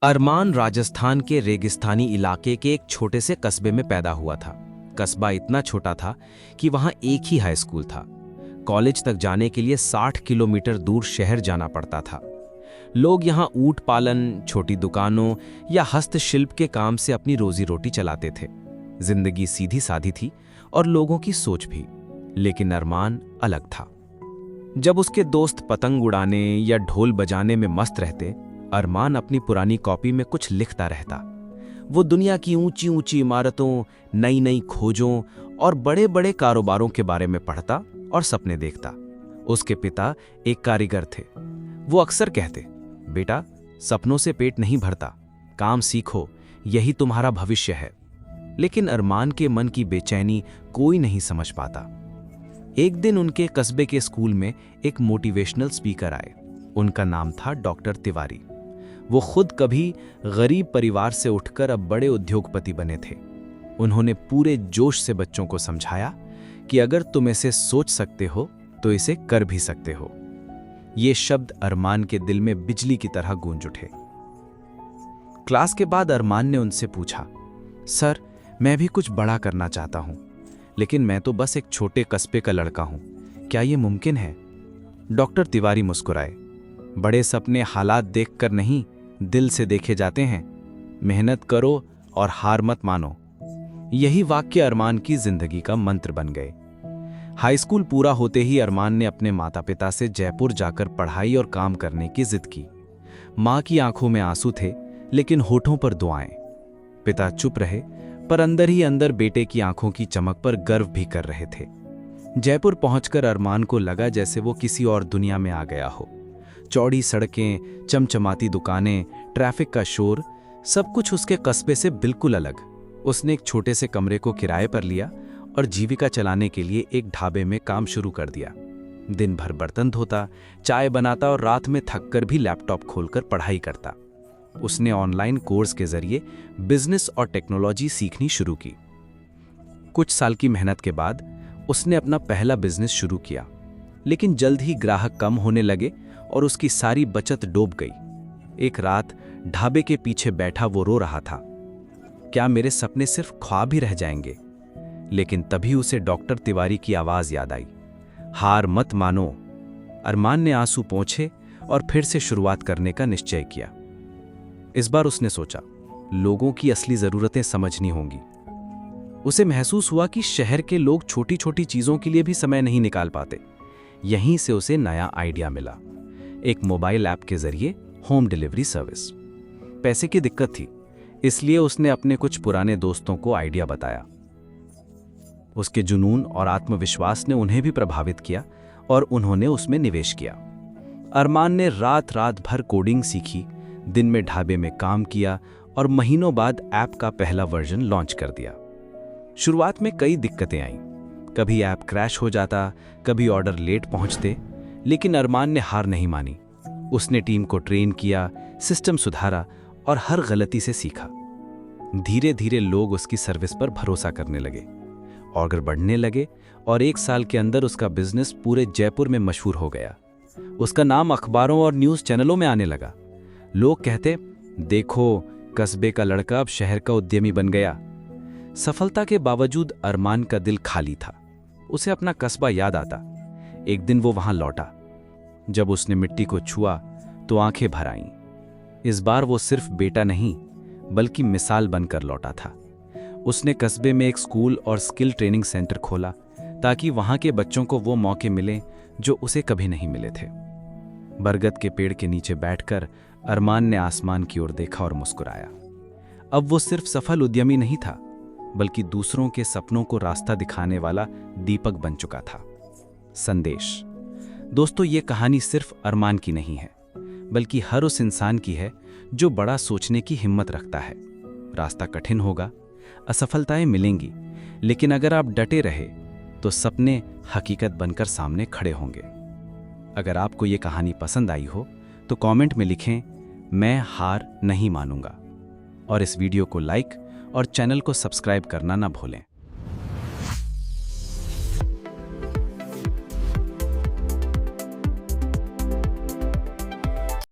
अरमान राजस्थान के रेगिस्तानी इलाके के एक छोटे से कस्बे में पैदा हुआ था। कस्बा इतना छोटा था कि वहां एक ही हाई स्कूल था। कॉलेज तक जाने के लिए 60 किलोमीटर दूर शहर जाना पड़ता था। लोग यहां ऊंट पालन, छोटी दुकानों या हस्तशिल्प के काम से अपनी रोजी रोटी चलाते थे। जिंदगी सीधी सादी थी और लोगों की सोच भी। लेकिन अरमान अलग था। जब उसके दोस्त पतंग उड़ाने या ढोल बजाने में मस्त रहते, अरमान अपनी पुरानी कॉपी में कुछ लिखता रहता। वो दुनिया की ऊंची ऊंची इमारतों, नई नई खोजों और बड़े बड़े कारोबारों के बारे में पढ़ता और सपने देखता। उसके पिता एक कारीगर थे। वो अक्सर कहते, बेटा, सपनों से पेट नहीं भरता, काम सीखो, यही तुम्हारा भविष्य है। लेकिन अरमान के मन की बेचैनी कोई नहीं समझ पाता। एक दिन उनके कस्बे के स्कूल में एक मोटिवेशनल स्पीकर आए। उनका नाम था डॉक्टर तिवारी। वो खुद कभी गरीब परिवार से उठकर अब बड़े उद्योगपति बने थे। उन्होंने पूरे जोश से बच्चों को समझाया कि अगर तुम इसे सोच सकते हो तो इसे कर भी सकते हो। ये शब्द अरमान के दिल में बिजली की तरह गूंज उठे। क्लास के बाद अरमान ने उनसे पूछा, सर, मैं भी कुछ बड़ा करना चाहता हूं, लेकिन मैं तो बस एक छोटे कस्बे का लड़का हूं। क्या यह मुमकिन है? डॉक्टर तिवारी मुस्कुराए। बड़े सपने हालात देखकर नहीं, दिल से देखे जाते हैं। मेहनत करो और हार मत मानो। यही वाक्य अरमान की जिंदगी का मंत्र बन गए। हाई स्कूल पूरा होते ही अरमान ने अपने माता पिता से जयपुर जाकर पढ़ाई और काम करने की जिद की। मां की आंखों में आंसू थे, लेकिन होठों पर दुआएं। पिता चुप रहे, पर अंदर ही अंदर बेटे की आंखों की चमक पर गर्व भी कर रहे थे। जयपुर पहुंचकर अरमान को लगा जैसे वो किसी और दुनिया में आ गया हो। चौड़ी सड़कें, चमचमाती दुकानें, ट्रैफिक का शोर, सब कुछ उसके कस्बे से बिल्कुल अलग। उसने एक छोटे से कमरे को किराए पर लिया और जीविका चलाने के लिए एक ढाबे में काम शुरू कर दिया। दिन भर बर्तन धोता, चाय बनाता और रात में थककर भी लैपटॉप खोलकर पढ़ाई करता। उसने ऑनलाइन कोर्स के जरिए बिजनेस और टेक्नोलॉजी सीखनी शुरू की। कुछ साल की मेहनत के बाद उसने अपना पहला बिजनेस शुरू किया, लेकिन जल्द ही ग्राहक कम होने लगे और उसकी सारी बचत डूब गई। एक रात ढाबे के पीछे बैठा वो रो रहा था, क्या मेरे सपने सिर्फ ख्वाब ही रह जाएंगे? लेकिन तभी उसे डॉक्टर तिवारी की आवाज याद आई, हार मत मानो। अरमान ने आंसू पोंछे और फिर से शुरुआत करने का निश्चय किया। इस बार उसने सोचा, लोगों की असली जरूरतें समझनी होंगी। उसे महसूस हुआ कि शहर के लोग छोटी छोटी चीजों के लिए भी समय नहीं निकाल पाते। यहीं से उसे नया आइडिया मिला, एक मोबाइल ऐप के जरिए होम डिलीवरी सर्विस। पैसे की दिक्कत थी, इसलिए उसने अपने कुछ पुराने दोस्तों को आइडिया बताया। उसके जुनून और आत्मविश्वास ने उन्हें भी प्रभावित किया और उन्होंने उसमें निवेश किया। अरमान ने रात रात भर कोडिंग सीखी, दिन में ढाबे में काम किया और महीनों बाद ऐप का पहला वर्जन लॉन्च कर दिया। शुरुआत में कई दिक्कतें आईं। कभी ऐप क्रैश हो जाता, कभी ऑर्डर लेट पहुंचते, लेकिन अरमान ने हार नहीं मानी। उसने टीम को ट्रेन किया, सिस्टम सुधारा और हर गलती से सीखा। धीरे धीरे लोग उसकी सर्विस पर भरोसा करने लगे, ऑर्डर बढ़ने लगे और 1 साल के अंदर उसका बिजनेस पूरे जयपुर में मशहूर हो गया। उसका नाम अखबारों और न्यूज़ चैनलों में आने लगा। लोग कहते, देखो, कस्बे का लड़का अब शहर का उद्यमी बन गया। सफलता के बावजूद अरमान का दिल खाली था। उसे अपना कस्बा याद आता। एक दिन वो वहां लौटा। जब उसने मिट्टी को छुआ तो आंखें भर आईं। इस बार वो सिर्फ बेटा नहीं, बल्कि मिसाल बनकर लौटा था। उसने कस्बे में एक स्कूल और स्किल ट्रेनिंग सेंटर खोला, ताकि वहां के बच्चों को वो मौके मिले जो उसे कभी नहीं मिले थे। बरगद के पेड़ के नीचे बैठकर अरमान ने आसमान की ओर देखा और मुस्कुराया। अब वो सिर्फ सफल उद्यमी नहीं था, बल्कि दूसरों के सपनों को रास्ता दिखाने वाला दीपक बन चुका था। संदेश दोस्तों, ये कहानी सिर्फ अरमान की नहीं है, बल्कि हर उस इंसान की है जो बड़ा सोचने की हिम्मत रखता है। रास्ता कठिन होगा, असफलताएं मिलेंगी, लेकिन अगर आप डटे रहे तो सपने हकीकत बनकर सामने खड़े होंगे। अगर आपको ये कहानी पसंद आई हो तो कमेंट में लिखें, मैं हार नहीं मानूंगा। और इस वीडियो को लाइक और चैनल को सब्सक्राइब करना ना भूलें।